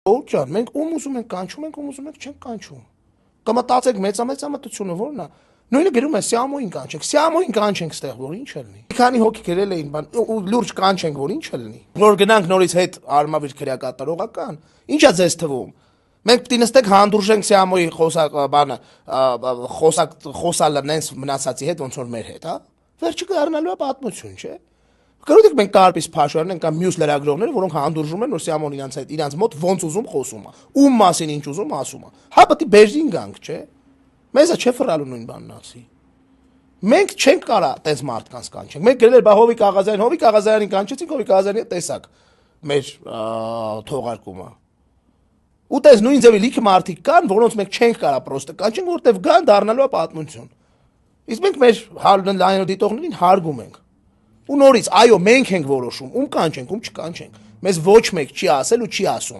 Օ ջան, մենք ում ուզում ենք կանչում ենք, ում ուզում ենք չենք կանչում։ Կմտածեք մեծամտությունը որն է։ Նույնը գրում է Սիամոյին կանչենք, Սիամոյին կանչենք ստեղ, որ ինչ լինի։ Մի քանի հոգի գրել էին բան, ու լուրջ կանչենք, որ ինչ լինի։ Որ գնանք նորից հետ արմավիր քրեակատարողական, ինչա ձեզ թվում։ Մենք պիտի նստենք հանդուրժենք Սիամոյի բանը, խոսալը նենց մնացածի հետ, ոնց որ մեր հետ, հա։ Վերջը կդառնալու է պատմություն, չէ։ Կարող եք մենք կարպիս փաշարներ կամ մյուս լրագրողներ, որոնք հանդուրժում են, որ Սիամոն իրանց մոտ ոնց ուզում խոսում է, ում մասին ինչ ուզում ասում է։ Հա պետք է բերժին գանք, չէ։ Մեզը չէ ֆռալու նույն բանն ասի։ Մենք չենք կարա տես մարդկանց կանչենք։ Մենք գրել բա Հովիկ Աղազյանին կանչեցինք, Հովիկ Աղազյանի հետ տեսակ մեր թողարկումը։ Ու տես նույն ձևի լիքը մարդիկ կան, որոնց մենք չենք կարա պրոստը կանչենք, որտեվ գան դառնալու է պատմություն։ Իսկ մենք մեր լայնո դիտողներին հարգում ենք։ Ու նորից, այո, մենք ենք որոշում, ում կանչենք, ում չկանչենք։ Մեզ ոչ մեկ չի ասել ու չի ասում։